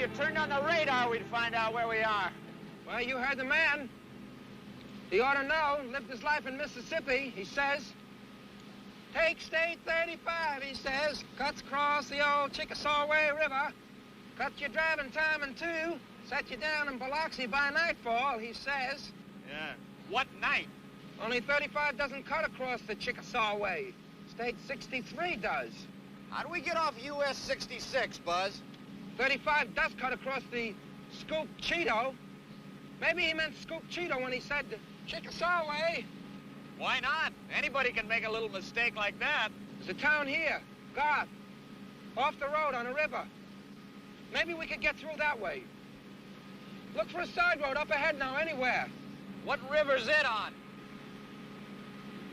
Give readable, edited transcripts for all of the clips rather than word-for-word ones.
you turned on the radar, we'd find out where we are. Well, you heard the man. He ought to know. Lived his life in Mississippi, he says. Take State 35, he says. Cuts across the old Chickasaw River. Cut your driving time in two. Set you down in Biloxi by nightfall, he says. Yeah. What night? Only 35 doesn't cut across the Chickasaw Way. State 63 does. How do we get off US 66, Buzz? 35 does cut across the Scoop Cheeto. Maybe he meant Scoop Cheeto when he said the Chickasaw Way. Why not? Anybody can make a little mistake like that. There's a town here, Garth, off the road on a river. Maybe we could get through that way. Look for a side road up ahead now, anywhere. What river's it on?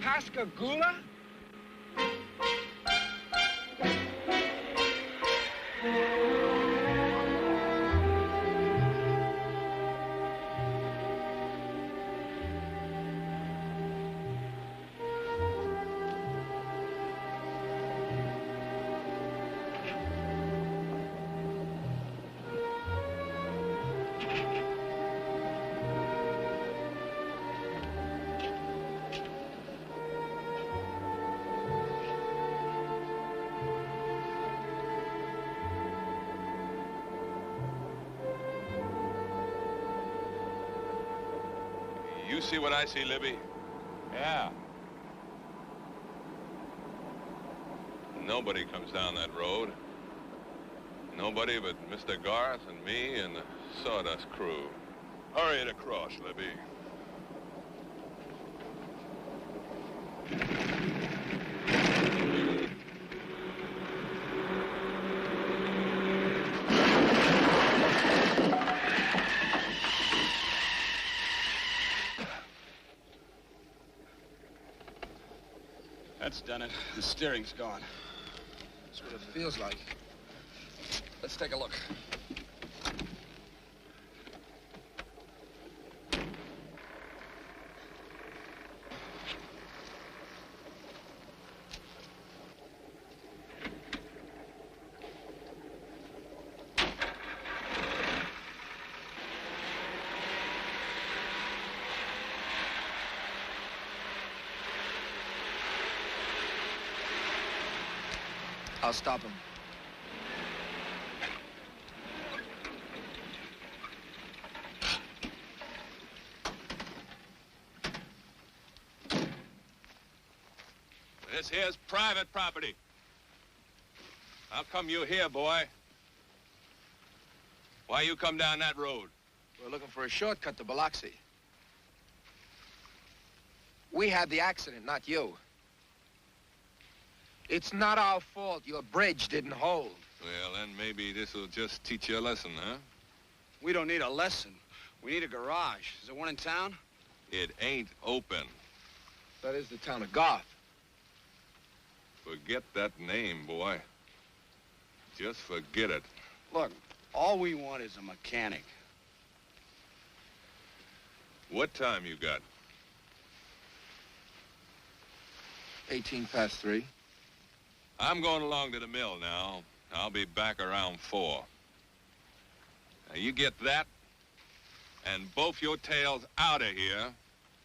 Pascagoula? You see what I see, Libby? Yeah. Nobody comes down that road. Nobody but Mr. Garth and me and the Sawdust crew. Hurry it across, Libby. That's done it. The steering's gone. That's what it feels like. Let's take a look. I'll stop him. This here's private property. How come you here, boy? Why you come down that road? We're looking for a shortcut to Biloxi. We had the accident, not you. It's not our fault your bridge didn't hold. Well, then maybe this'll just teach you a lesson, huh? We don't need a lesson. We need a garage. Is there one in town? It ain't open. That is the town of Garth. Forget that name, boy. Just forget it. Look, all we want is a mechanic. What time you got? 18 past 3. I'm going along to the mill now. I'll be back around 4. Now, you get that, and both your tails out of here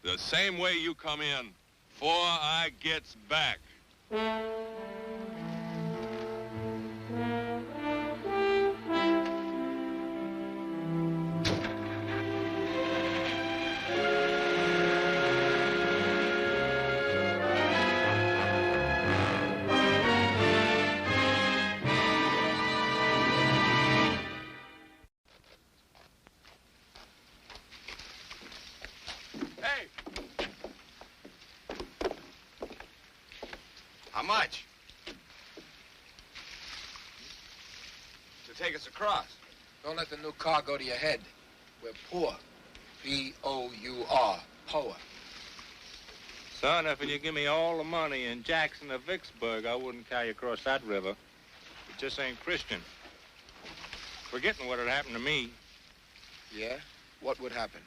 the same way you come in, 'fore I gets back. How much? To take us across. Don't let the new car go to your head. We're poor. P-O-U-R. Poor. Son, if you give me all the money in Jackson or Vicksburg, I wouldn't carry you across that river. It just ain't Christian. Forgetting what had happened to me. Yeah? What would happen?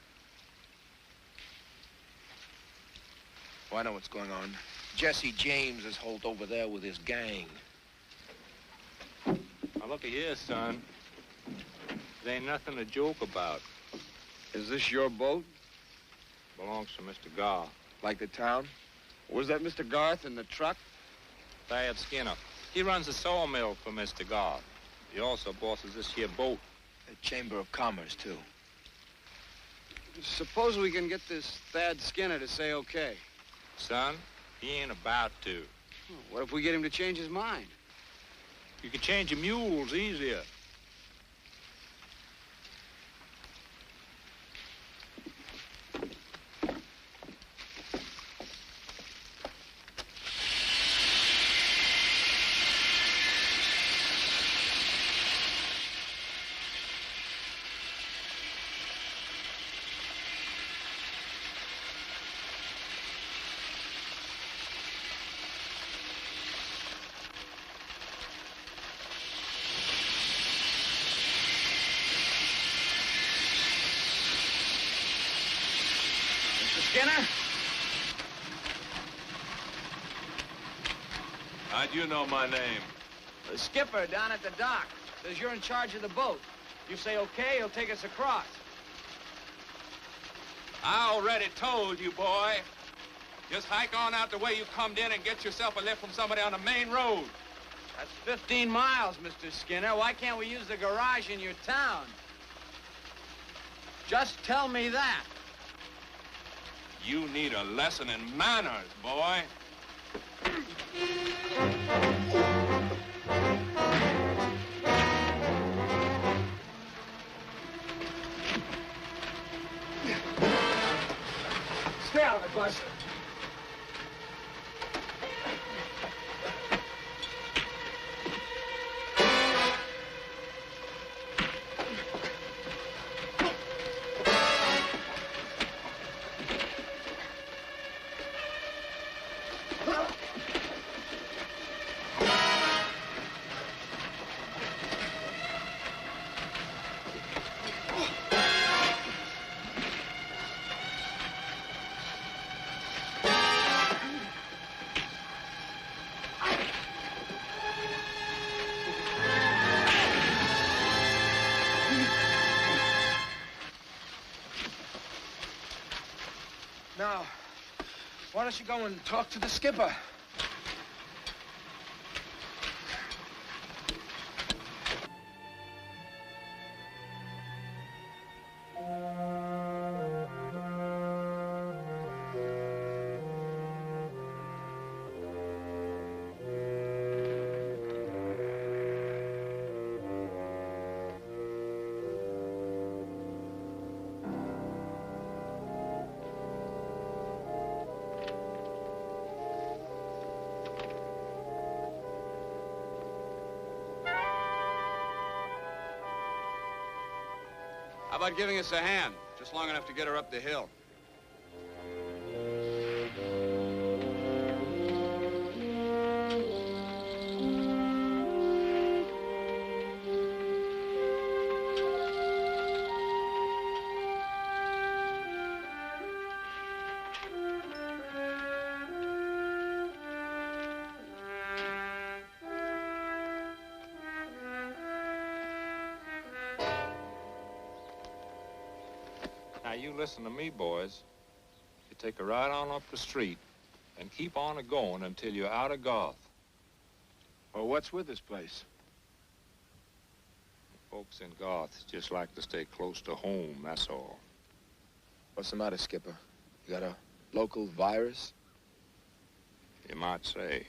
Oh, I know what's going on. Jesse James is holed over there with his gang. Now, look at here, son. There ain't nothing to joke about. Is this your boat? Belongs to Mr. Garth. Like the town? Was that Mr. Garth in the truck? Thad Skinner. He runs a sawmill for Mr. Garth. He also bosses this here boat. The Chamber of Commerce, too. Suppose we can get this Thad Skinner to say okay. Son, he ain't about to. What if we get him to change his mind? You can change your mules easier. Skinner? How'd you know my name? The skipper down at the dock says you're in charge of the boat. You say okay, he'll take us across. I already told you, boy. Just hike on out the way you come in and get yourself a lift from somebody on the main road. That's 15 miles, Mr. Skinner. Why can't we use the garage in your town? Just tell me that. You need a lesson in manners, boy. Stay out of it, Buzz. Now, why don't you go and talk to the skipper? How about giving us a hand? Just long enough to get her up the hill. Now, you listen to me, boys. You take her right on up the street and keep on a-going until you're out of Garth. Well, what's with this place? Folks in Garth just like to stay close to home, that's all. What's the matter, Skipper? You got a local virus? You might say.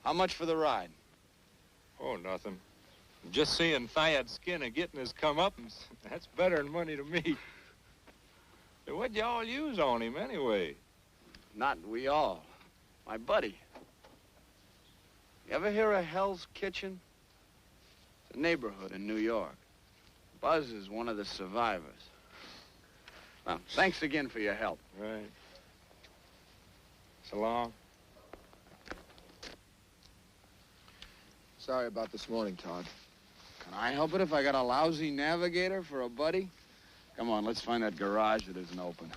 How much for the ride? Oh, nothing. Just seeing Thad Skinner getting his comeuppance, that's better than money to me. So what'd y'all use on him anyway? Not we all. My buddy. You ever hear of Hell's Kitchen? It's a neighborhood in New York. Buzz is one of the survivors. Well, thanks again for your help. Right. So long. Sorry about this morning, Todd. Can I help it if I got a lousy navigator for a buddy? Come on, let's find that garage that isn't open.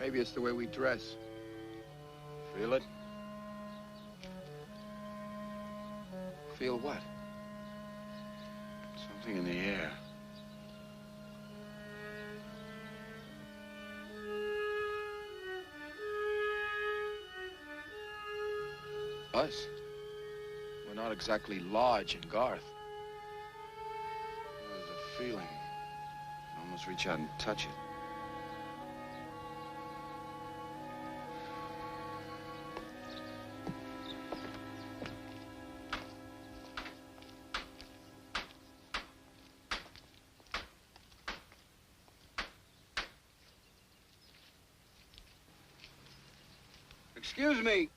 Maybe it's the way we dress. Feel it? Feel what? Something in the air. Us? We're not exactly large in Garth. There's a feeling. I almost reach out and touch it. Excuse me.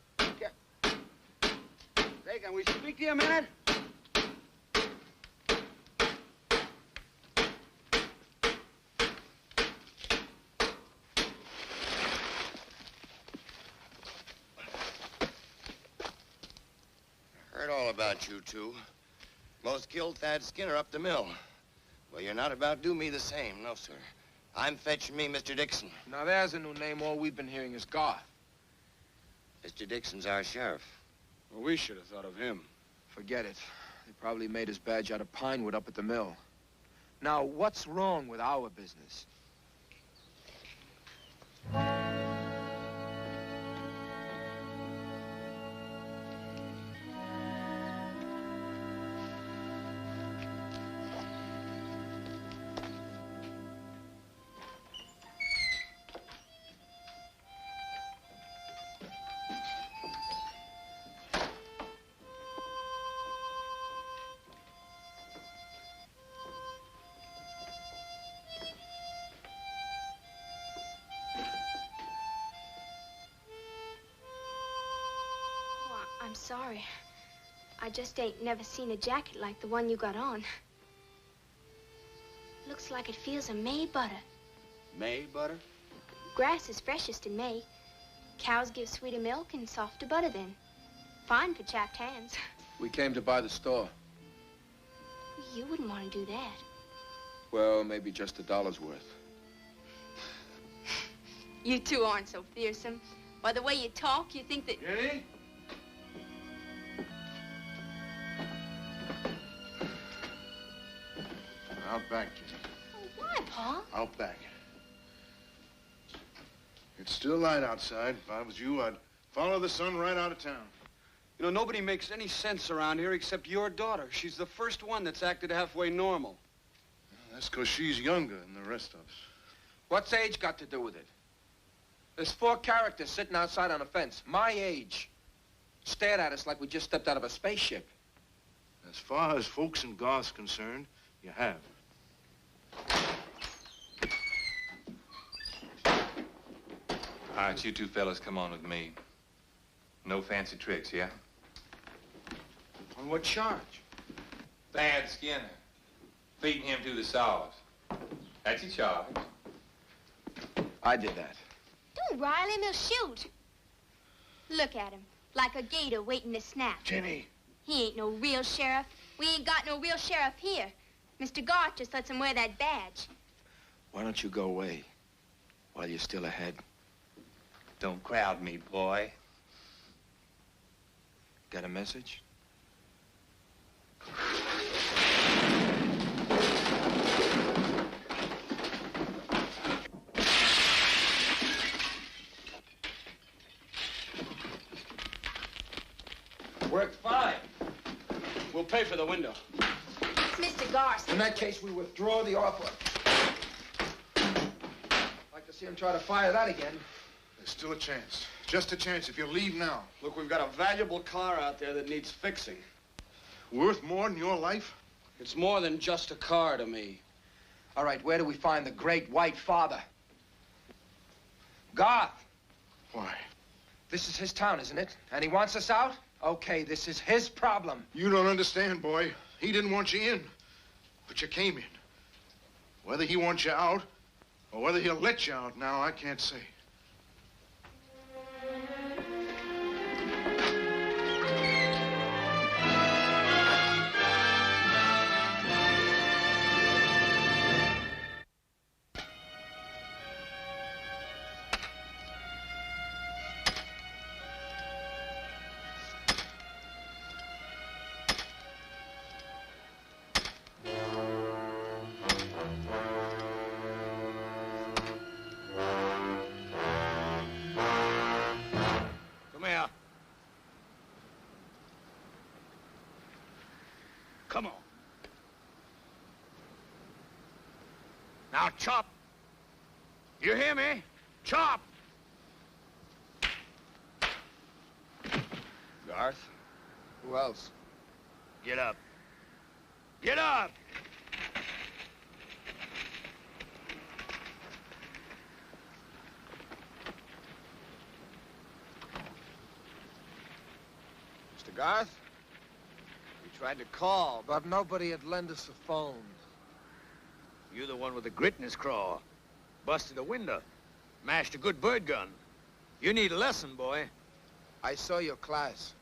Hey, can we speak to you a minute? Heard all about you two. Most killed Thad Skinner up the mill. Well, you're not about to do me the same, no, sir. I'm fetching me Mr. Dixon. Now, there's a new name. All we've been hearing is Garth. Mr. Dixon's our sheriff. Well, we should have thought of him. Forget it. They probably made his badge out of pine wood up at the mill. Now, what's wrong with our business? I'm sorry. I just ain't never seen a jacket like the one you got on. Looks like it feels of May butter. May butter? Grass is freshest in May. Cows give sweeter milk and softer butter then. Fine for chapped hands. We came to buy the store. You wouldn't want to do that. Well, maybe just $1's worth. You two aren't so fearsome. By the way you talk, you think that... Jenny? Out back, Jenny. Oh, why, Pa? Out back. It's still light outside. If I was you, I'd follow the sun right out of town. You know, nobody makes any sense around here except your daughter. She's the first one that's acted halfway normal. Well, that's because she's younger than the rest of us. What's age got to do with it? There's 4 characters sitting outside on a fence, my age. Stared at us like we just stepped out of a spaceship. As far as folks in Garth's concerned, you have. All right, you two fellas, come on with me. No fancy tricks, yeah? On what charge? Thad Skinner. Feeding him to the saws. That's your charge. I did that. Don't rile him, he'll shoot. Look at him, like a gator waiting to snap. Jenny! He ain't no real sheriff. We ain't got no real sheriff here. Mr. Garth just lets him wear that badge. Why don't you go away while you're still ahead? Don't crowd me, boy. Got a message? Worked fine. We'll pay for the window. It's Mr. Garth. In that case, we withdraw the offer. Like to see him try to fire that again. There's still a chance. Just a chance if you leave now. Look, we've got a valuable car out there that needs fixing. Worth more than your life? It's more than just a car to me. All right, where do we find the great white father? Garth! Why? This is his town, isn't it? And he wants us out? Okay, this is his problem. You don't understand, boy. He didn't want you in, but you came in. Whether he wants you out or whether he'll let you out now, I can't say. Come on. Now, chop. You hear me? Chop! Garth? Who else? Get up. Get up! Mr. Garth? We tried to call, But nobody had lent us a phone. You the one with the grit in his craw. Busted a window. Mashed a good bird gun. You need a lesson, boy. I saw your class.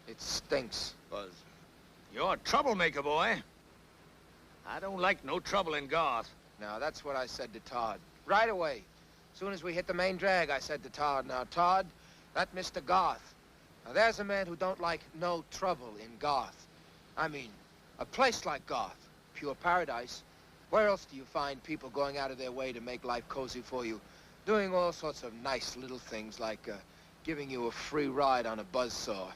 It stinks. Buzz. You're a troublemaker, boy. I don't like no trouble in Garth. Now, that's what I said to Todd. Right away. As soon as we hit the main drag, I said to Todd, now, Todd, that Mr. Garth. Now, there's a man who don't like no trouble in Garth. I mean, a place like Garth, pure paradise. Where else do you find people going out of their way to make life cozy for you? Doing all sorts of nice little things like giving you a free ride on a buzzsaw.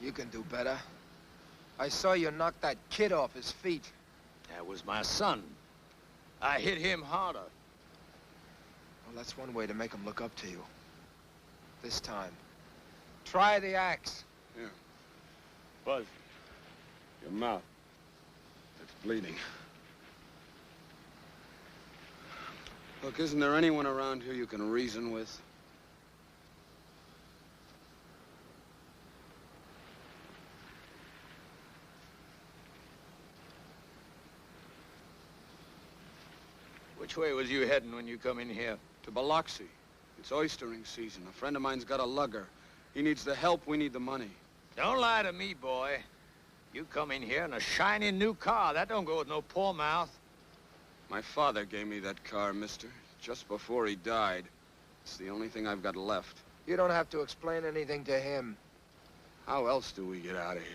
You can do better. I saw you knock that kid off his feet. That was my son. I hit him harder. Well, that's one way to make him look up to you. This time. Try the axe. Here. Buzz. Your mouth. It's bleeding. Look, isn't there anyone around here you can reason with? Which way was you heading when you come in here? To Biloxi. It's oystering season. A friend of mine's got a lugger. He needs the help, we need the money. Don't lie to me, boy. You come in here in a shiny new car. That don't go with no poor mouth. My father gave me that car, mister, just before he died. It's the only thing I've got left. You don't have to explain anything to him. How else do we get out of here?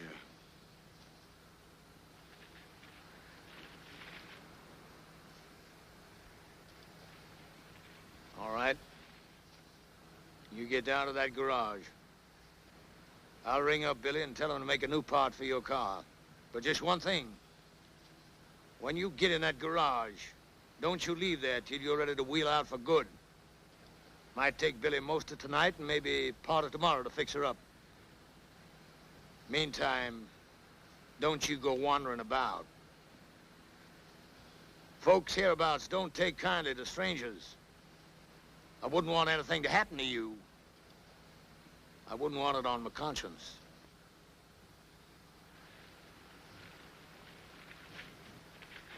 All right. You get down to that garage. I'll ring up Billy and tell him to make a new part for your car. But just one thing. When you get in that garage, don't you leave there till you're ready to wheel out for good. Might take Billy most of tonight and maybe part of tomorrow to fix her up. Meantime, don't you go wandering about. Folks hereabouts don't take kindly to strangers. I wouldn't want anything to happen to you. I wouldn't want it on my conscience.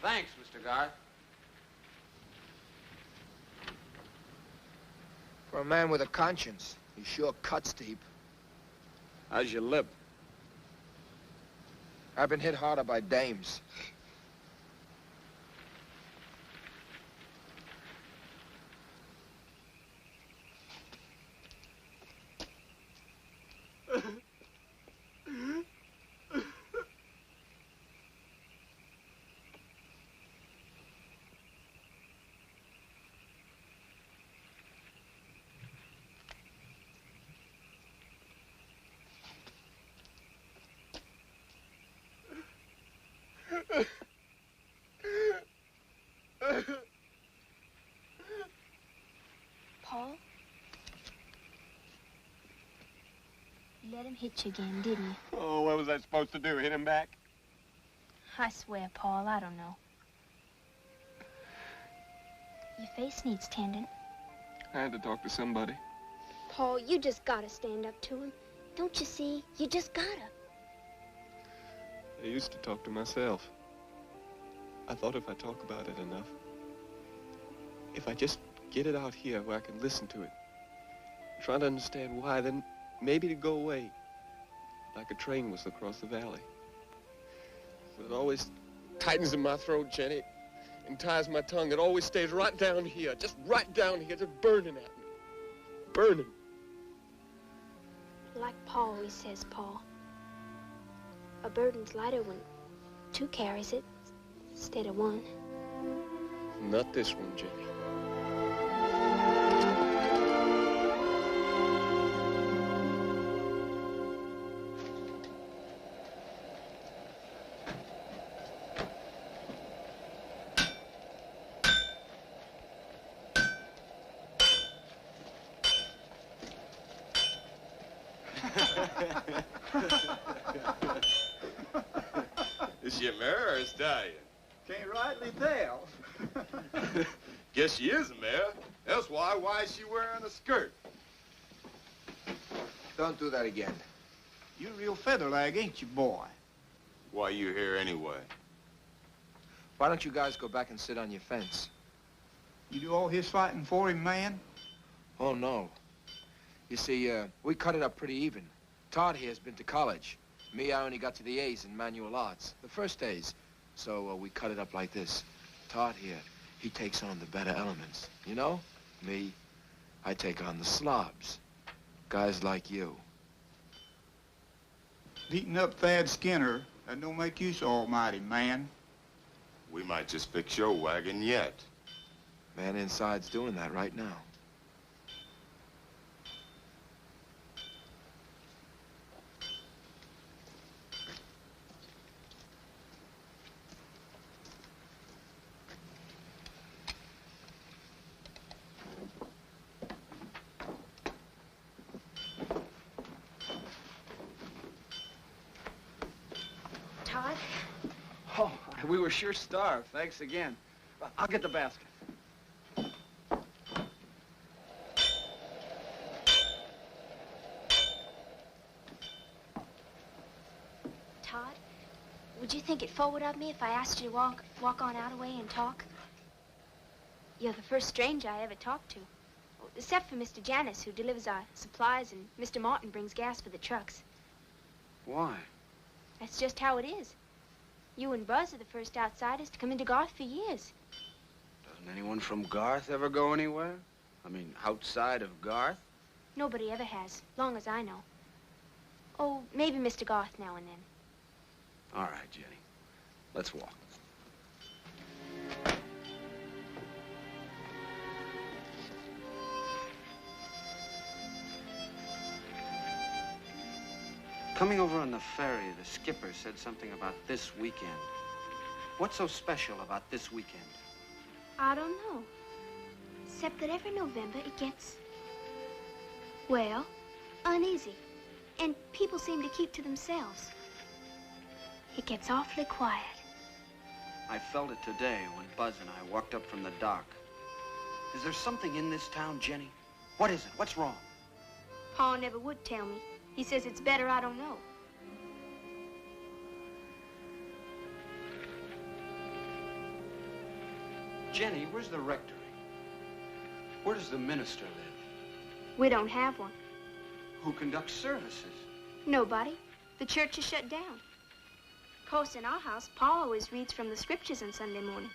Thanks, Mr. Garth. For a man with a conscience, he sure cuts deep. How's your lip? I've been hit harder by dames. Paul? You let him hit you again, didn't you? Oh, what was I supposed to do, hit him back? I swear, Paul, I don't know. Your face needs tending. I had to talk to somebody. Paul, you just gotta stand up to him. Don't you see? You just gotta. I used to talk to myself. I thought if I talk about it enough, if I just get it out here where I can listen to it, try to understand why, then maybe it'd go away, like a train was across the valley. But it always tightens in my throat, Jenny, and ties my tongue. It always stays right down here, just right down here, just burning at me. Burning. Like Pa always says, Paul. A burden's lighter when two carries it instead of one. Not this one, Jenny. Is she a mare or a stallion? Can't rightly tell. Guess she is a mare. That's why is she wearing a skirt? Don't do that again. You're a real featherlag, ain't you, boy? Why you here anyway? Why don't you guys go back and sit on your fence? You do all his fighting for him, man? Oh, no. You see, we cut it up pretty even. Todd here has been to college. Me, I only got to the A's in manual arts, the first A's. So we cut it up like this. Todd here, he takes on the better elements. You know? Me, I take on the slobs. Guys like you. Beating up Thad Skinner, that don't make you so almighty, man. We might just fix your wagon yet. Man inside's doing that right now. Todd? Oh, we were sure starved. Thanks again. I'll get the basket. Todd, would you think it forward of me if I asked you to walk on out away and talk? You're the first stranger I ever talked to. Except for Mr. Janus, who delivers our supplies, and Mr. Martin brings gas for the trucks. Why? That's just how it is. You and Buzz are the first outsiders to come into Garth for years. Doesn't anyone from Garth ever go anywhere? I mean, outside of Garth? Nobody ever has, long as I know. Oh, maybe Mr. Garth now and then. All right, Jenny. Let's walk. Coming over on the ferry, the skipper said something about this weekend. What's so special about this weekend? I don't know. Except that every November it gets, well, uneasy. And people seem to keep to themselves. It gets awfully quiet. I felt it today when Buzz and I walked up from the dock. Is there something in this town, Jenny? What is it? What's wrong? Pa never would tell me. He says it's better I don't know. Jenny, where's the rectory? Where does the minister live? We don't have one. Who conducts services? Nobody. The church is shut down. Of course, in our house, Pa always reads from the scriptures on Sunday morning.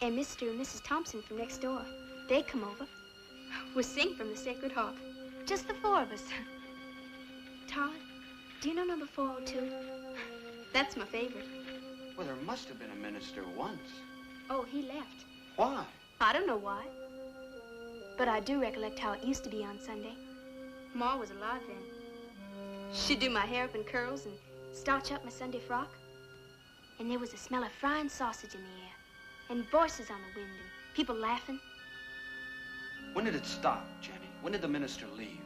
And Mr. and Mrs. Thompson from next door, they come over. We sing from the Sacred Harp. Just the four of us. Todd, do you know number 402? That's my favorite. Well, there must have been a minister once. Oh, he left. Why? I don't know why. But I do recollect how it used to be on Sunday. Ma was alive then. She'd do my hair up in curls and starch up my Sunday frock. And there was a smell of frying sausage in the air. And voices on the wind and people laughing. When did it stop, Jenny? When did the minister leave?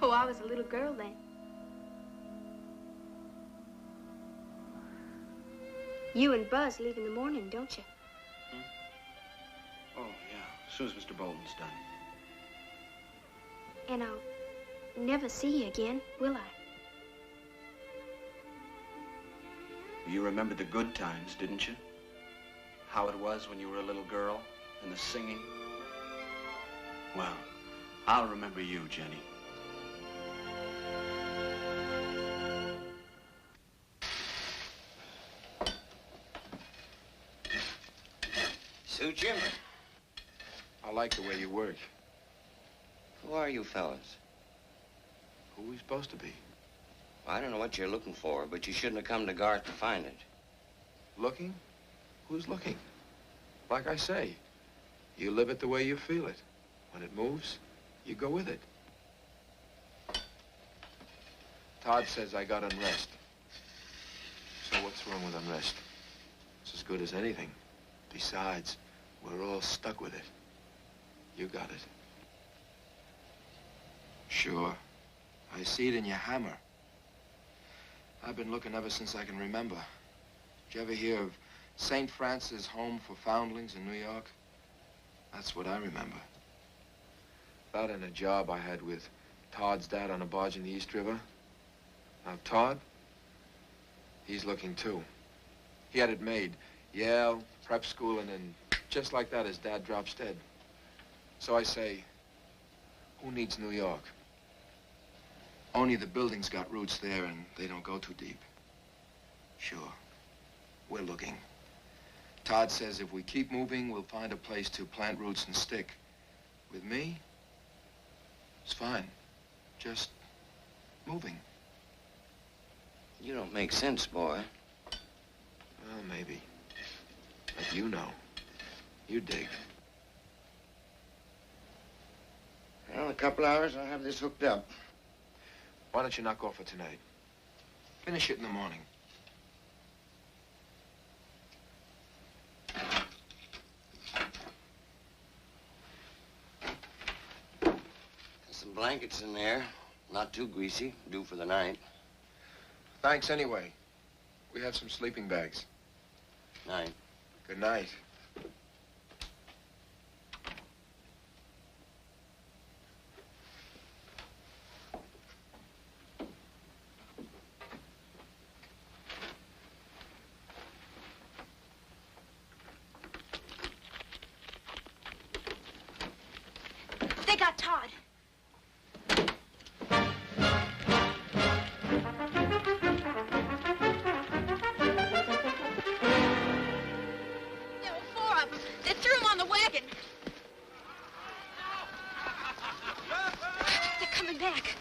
Oh, I was a little girl then. You and Buzz leave in the morning, don't you? Oh, yeah. As soon as Mr. Bolton's done. And I'll never see you again, will I? You remembered the good times, didn't you? How it was when you were a little girl and the singing. Well, I'll remember you, Jenny. Suit you? I like the way you work. Who are you fellas? Who are we supposed to be? I don't know what you're looking for, but you shouldn't have come to Garth to find it. Looking? Who's looking? Like I say, you live it the way you feel it. When it moves, you go with it. Todd says I got unrest. So what's wrong with unrest? It's as good as anything. Besides, we're all stuck with it. You got it. Sure, I see it in your hammer. I've been looking ever since I can remember. Did you ever hear of St. Francis Home for Foundlings in New York? That's what I remember. That and a job I had with Todd's dad on a barge in the East River. Now, Todd, he's looking too. He had it made. Yale, prep school, and then just like that, his dad drops dead. So I say, who needs New York? Only the buildings got roots there, and they don't go too deep. Sure, we're looking. Todd says if we keep moving, we'll find a place to plant roots and stick. With me, it's fine. Just moving. You don't make sense, boy. Well, maybe. But you know. You dig. Well, in a couple hours, I'll have this hooked up. Why don't you knock off for tonight? Finish it in the morning. There's some blankets in there. Not too greasy. Due for the night. Thanks anyway. We have some sleeping bags. Night. Good night. They got Todd. There were 4 of them. They threw him on the wagon. They're coming back.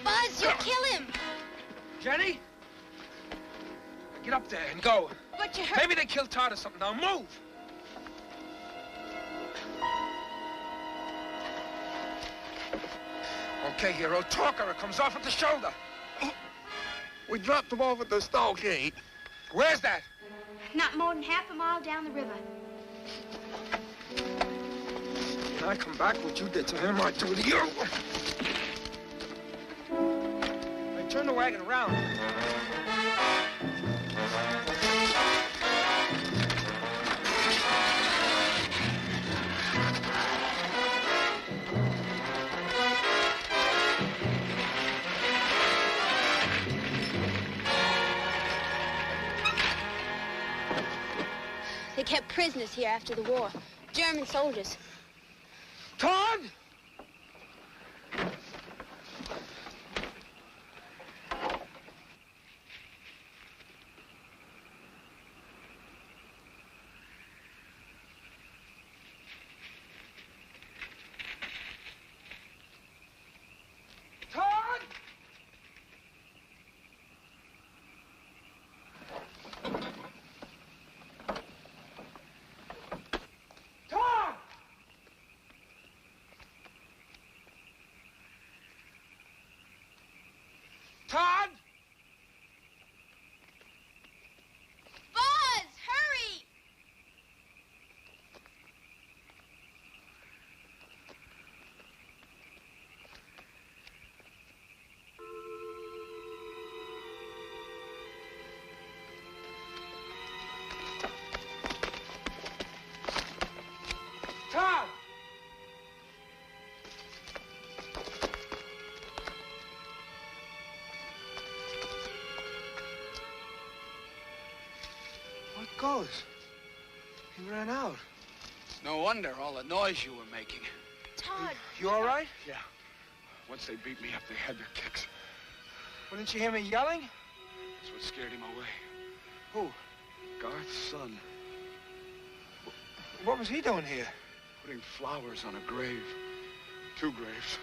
Buzz, you'll kill him. Jenny? Get up there and go. But you hurt. Maybe they killed Todd or something. Now move! Okay, hero, talk or it comes off at the shoulder. We dropped him off at the stockade. Where's that? Not more than half a mile down the river. When I come back, what you did to him, I do to you. Hey, turn the wagon around. They kept prisoners here after the war. German soldiers. Todd! Todd! Todd! Todd! Buzz, hurry! Todd! What goes? He ran out. It's no wonder all the noise you were making. Todd. You all right? Yeah. Once they beat me up, they had their kicks. Well, didn't you hear me yelling? That's what scared him away. Who? Garth's son. What was he doing here? Putting flowers on a grave. 2 graves.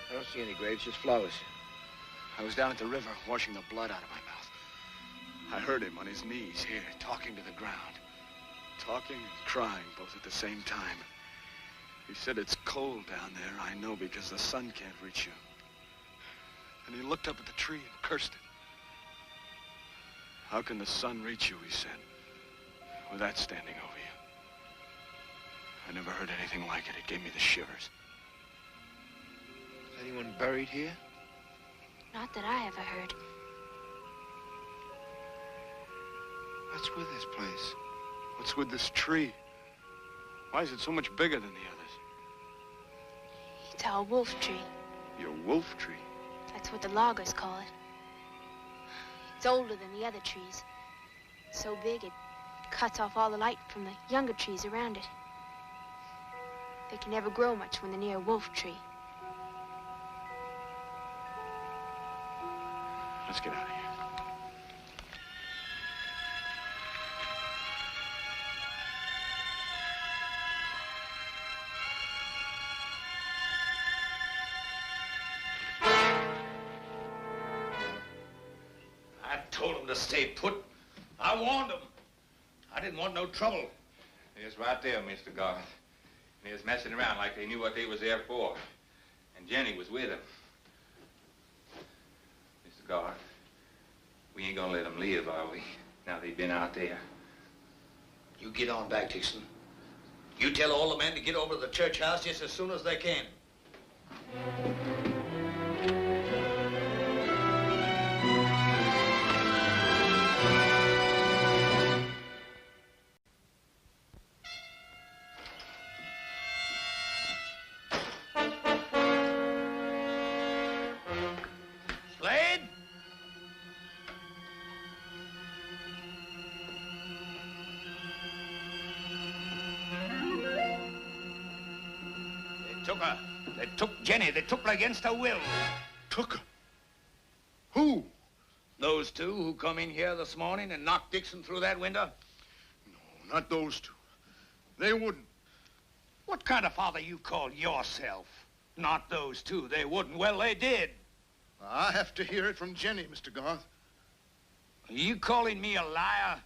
I don't see any graves, just flowers. I was down at the river washing the blood out of my mouth. I heard him on his knees here, talking to the ground. Talking and crying both at the same time. He said, it's cold down there, I know, because the sun can't reach you. And he looked up at the tree and cursed it. How can the sun reach you, he said, with that standing over you? I never heard anything like it. It gave me the shivers. Is anyone buried here? Not that I ever heard. What's with this place? What's with this tree? Why is it so much bigger than the others? It's our wolf tree. Your wolf tree? That's what the loggers call it. It's older than the other trees. It's so big it cuts off all the light from the younger trees around it. They can never grow much when they're near a wolf tree. Let's get out of here. I told him to stay put. I warned him. I didn't want no trouble. He was right there, Mr. Garth. And he was messing around like they knew what they was there for. And Jenny was with him. Mr. Garth, we ain't gonna let them live, are we? Now they've been out there. You get on back, Dixon. You tell all the men to get over to the church house just as soon as they can. Slade? They took her. They took Jenny. They took her against her will. Took her? Who? Those 2 who come in here this morning and knocked Dixon through that window? No, not those 2. They wouldn't. What kind of father you call yourself? Not those 2. They wouldn't. Well, they did. I have to hear it from Jenny, Mr. Garth. Are you calling me a liar?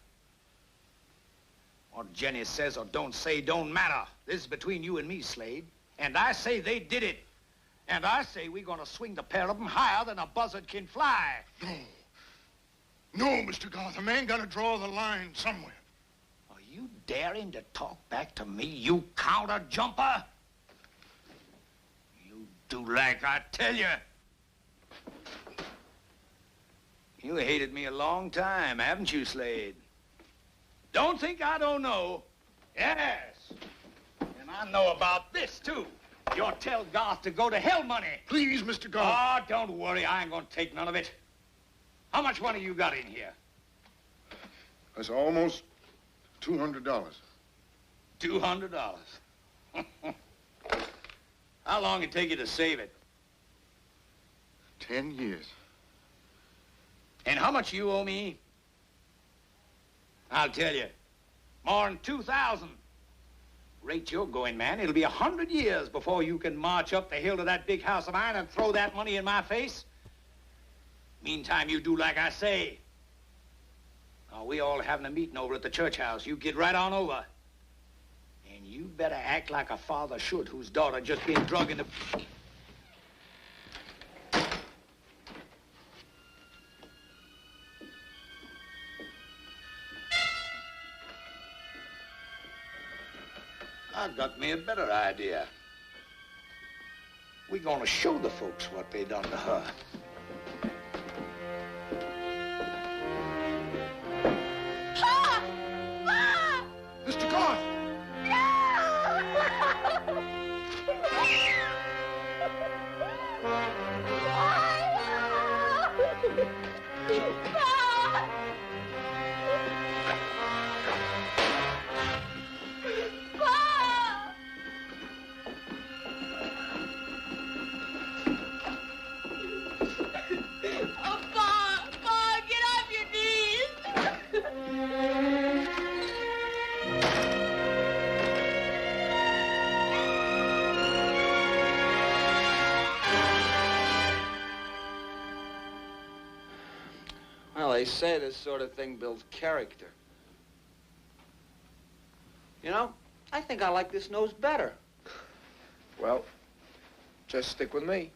What Jenny says or don't say don't matter. This is between you and me, Slade. And I say they did it. And I say we're gonna swing the pair of them higher than a buzzard can fly. No. No, Mr. Garth. A man gotta draw the line somewhere. Are you daring to talk back to me, you counter jumper? You do like I tell you. You hated me a long time, haven't you, Slade? Don't think I don't know. Yes. And I know about this, too. You'll tell Garth to go to hell money. Please, Mr. Garth. Oh, don't worry. I ain't gonna take none of it. How much money you got in here? That's almost $200. $200. How long it take you to save it? 10 years. And how much you owe me? I'll tell you. More than 2,000. Rate you're going, man. It'll be 100 years before you can march up the hill to that big house of iron and throw that money in my face. Meantime, you do like I say. Now, we all having a meeting over at the church house. You get right on over. And you better act like a father should whose daughter just been drug in the... I got me a better idea. We're gonna show the folks what they done to her. Pa! Pa! Mr. Garth! Oh, Pa! Pa, get off your knees! Well, they say this sort of thing builds character. You know, I think I like this nose better. Well, just stick with me.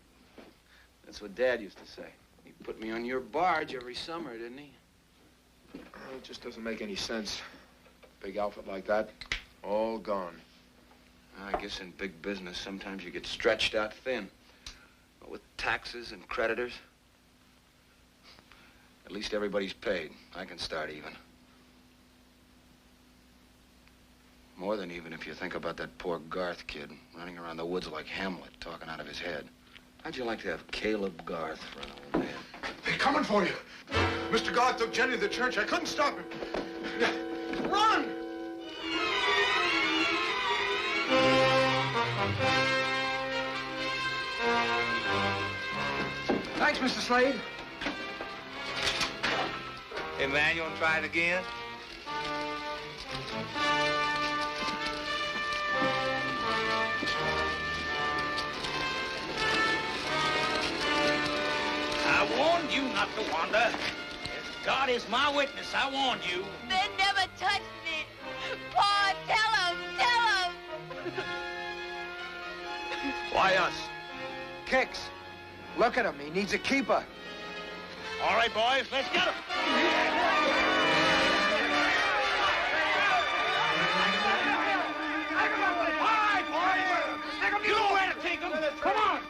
That's what Dad used to say. He put me on your barge every summer, didn't he? Well, it just doesn't make any sense. Big outfit like that, all gone. I guess in big business, sometimes you get stretched out thin. But with taxes and creditors, at least everybody's paid. I can start even. More than even if you think about that poor Garth kid running around the woods like Hamlet, talking out of his head. How'd you like to have Caleb Garth for an old man? They're coming for you. Mr. Garth took Jenny to the church. I couldn't stop him. Run! Thanks, Mr. Slade. Hey, man, you want to try it again? I warned you not to wander. As God is my witness, I warned you. Ben never touched me. Paul, tell him, tell him. Why us? Kicks. Look at him. He needs a keeper. All right, boys, let's get him. All right, boys. You know where to take him. Come on.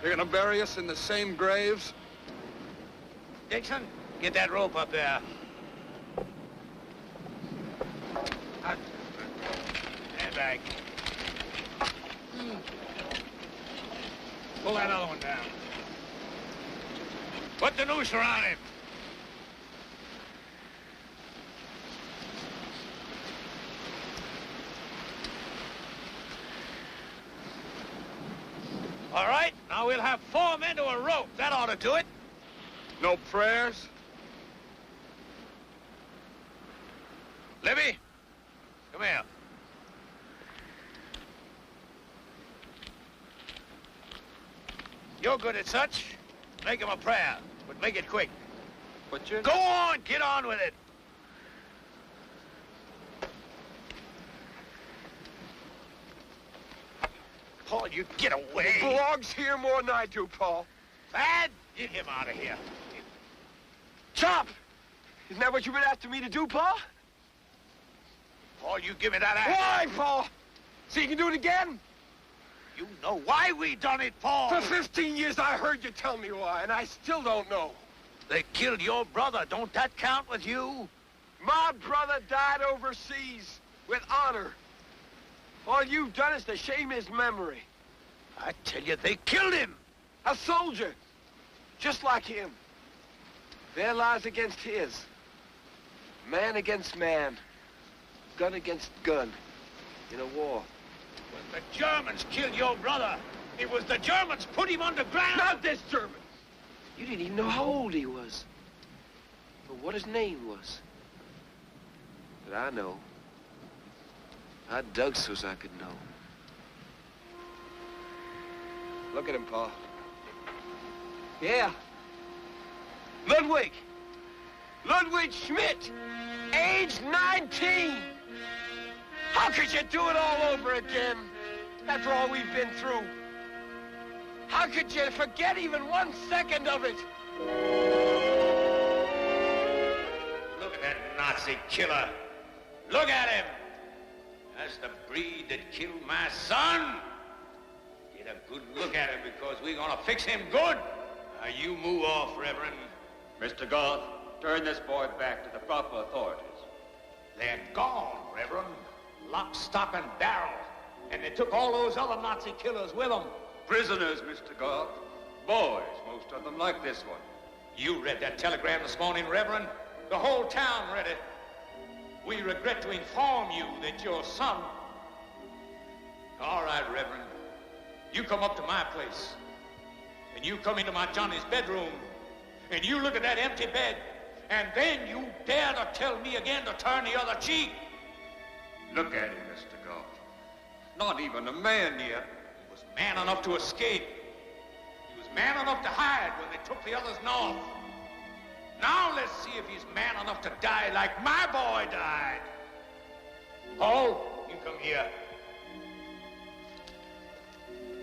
You're gonna bury us in the same graves? Dixon, get that rope up there. Stand back. Pull that other one down. Put the noose around him. All right, now we'll have 4 men to a rope. That ought to do it. No prayers? Libby, come here. You're good at such. Make him a prayer, but make it quick. But you're... Go on, get on with it. Paul, you get away. He belongs here more than I do, Paul. Thad, get him out of here. Chop! Isn't that what you've been after me to do, Paul? Paul, you give me that axe. Why, Paul? So you can do it again? You know why we done it, Paul. For 15 years I heard you tell me why, and I still don't know. They killed your brother. Don't that count with you? My brother died overseas with honor. All you've done is to shame his memory. I tell you, they killed him. A soldier, just like him. Their lives against his. Man against man. Gun against gun. In a war. When the Germans killed your brother, it was the Germans put him underground. Not this German. You didn't even know how old he was. Or what his name was. But I know. I dug so's I could know. Look at him, Paul. Yeah. Ludwig. Ludwig Schmidt. Age 19. How could you do it all over again? After all we've been through. How could you forget even 1 second of it? Look at that Nazi killer. Look at him. That's the breed that killed my son. Get a good look at him because we're gonna fix him good. Now you move off, Reverend. Mr. Garth, turn this boy back to the proper authorities. They're gone, Reverend. Lock, stock, and barrel. And they took all those other Nazi killers with them. Prisoners, Mr. Garth. Boys, most of them like this one. You read that telegram this morning, Reverend? The whole town read it. We regret to inform you that your son... All right, Reverend. You come up to my place. And you come into my Johnny's bedroom. And you look at that empty bed. And then you dare to tell me again to turn the other cheek. Look at him, Mr. Garth. Not even a man yet. He was man enough to escape. He was man enough to hide when they took the others north. Now let's see if he's man enough to die like my boy died. Paul, you come here.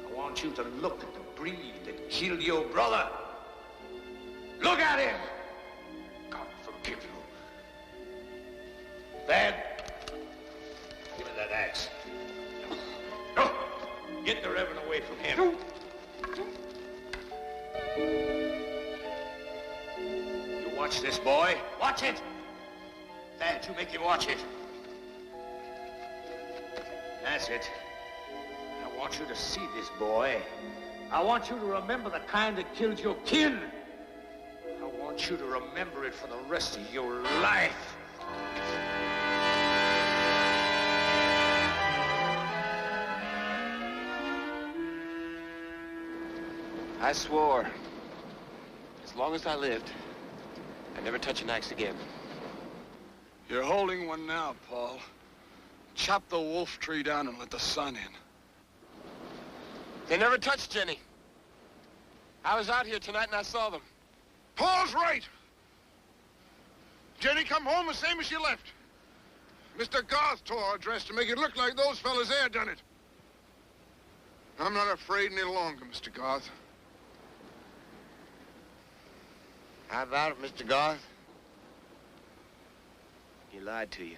I want you to look at the breed that killed your brother. Look at him. God forgive you. Dad, give me that axe. No, get the Reverend away from him. You watch this, boy. Watch it. Dad, you make him watch it. That's it. I want you to see this, boy. I want you to remember the kind that killed your kin. I want you to remember it for the rest of your life. I swore, as long as I lived, I'd never touch an axe again. You're holding one now, Paul. Chop the wolf tree down and let the sun in. They never touched Jenny. I was out here tonight and I saw them. Paul's right. Jenny come home the same as she left. Mr. Garth tore her dress to make it look like those fellas there done it. I'm not afraid any longer, Mr. Garth. How about it, Mr. Garth? He lied to you.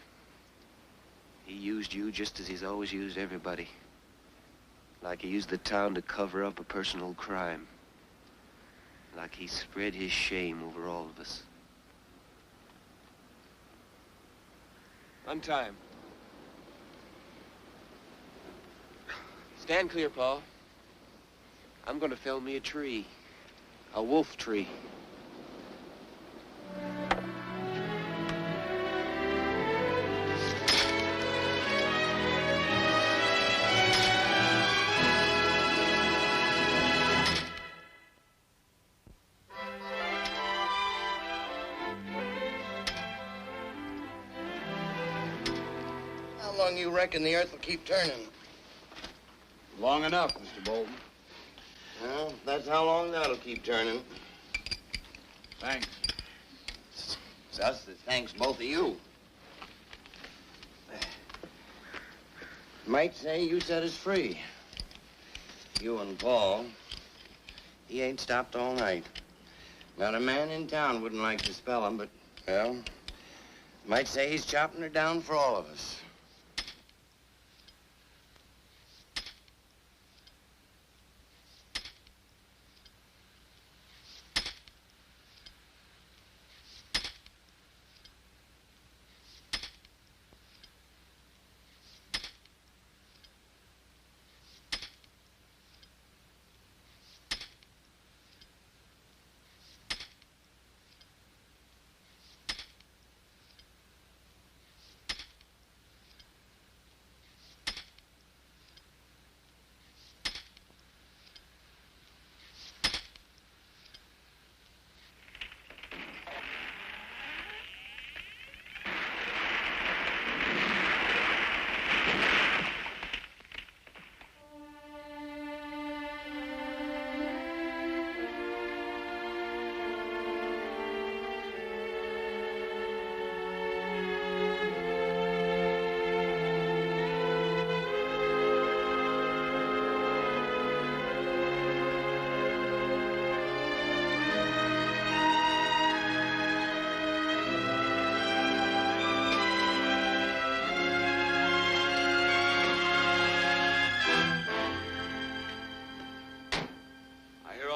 He used you just as he's always used everybody. Like he used the town to cover up a personal crime. Like he spread his shame over all of us. On time. Stand clear, Paul. I'm gonna fell me a tree. A wolf tree. How long you reckon the earth will keep turning? Long enough, Mr. Bolton. Well, that's how long that'll keep turning. Thanks. It's us that thanks both of you. Might say you set us free. You and Paul. He ain't stopped all night. Not a man in town wouldn't like to spell him, but, well, might say he's chopping her down for all of us.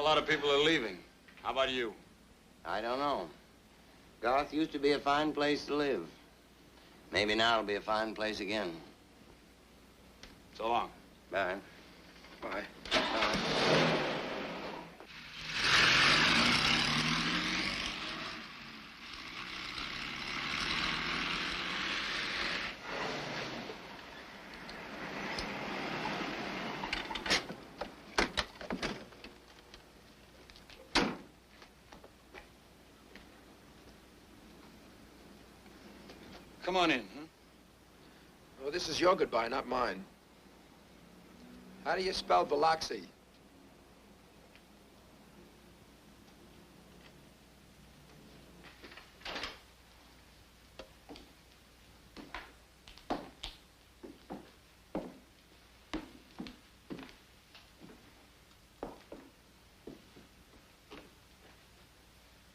lot of people are leaving. How about you? I don't know. Garth used to be a fine place to live. Maybe now it'll be a fine place again. So long. Bye. Bye. Come on in, huh? Oh, this is your goodbye, not mine. How do you spell Biloxi?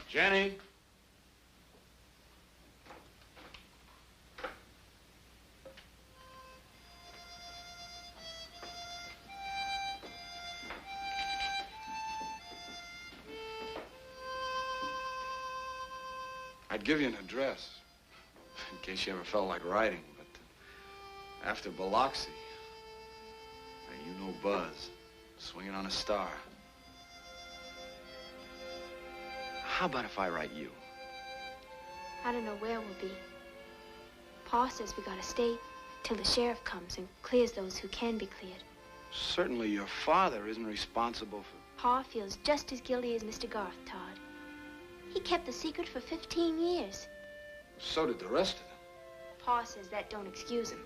Jenny? I'd give you an address, in case you ever felt like writing, but after Biloxi, you know Buzz, swinging on a star. How about if I write you? I don't know where we'll be. Pa says we gotta stay till the sheriff comes and clears those who can be cleared. Certainly your father isn't responsible for... Pa feels just as guilty as Mr. Garth, Todd. He kept the secret for 15 years. So did the rest of them. Pa says that don't excuse him.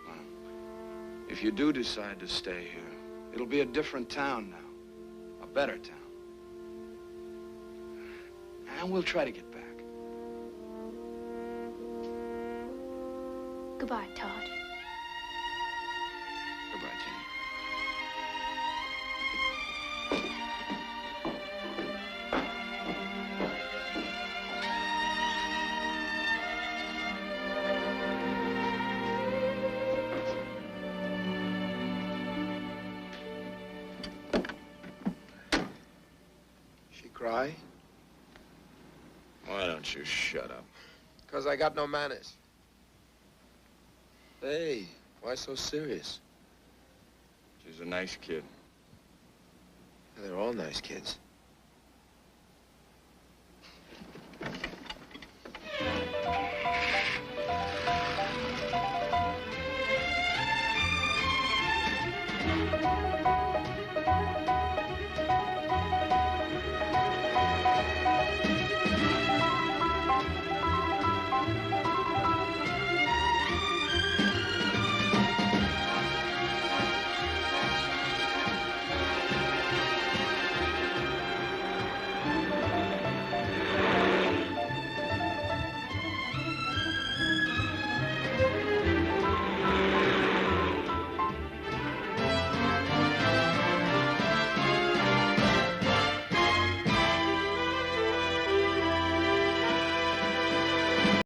Well, if you do decide to stay here, it'll be a different town now. A better town. And we'll try to get back. Goodbye, Todd. Goodbye, Jenny. She cry? Why don't you shut up? 'Cause I got no manners. Hey, why so serious? She's a nice kid. They're all nice kids.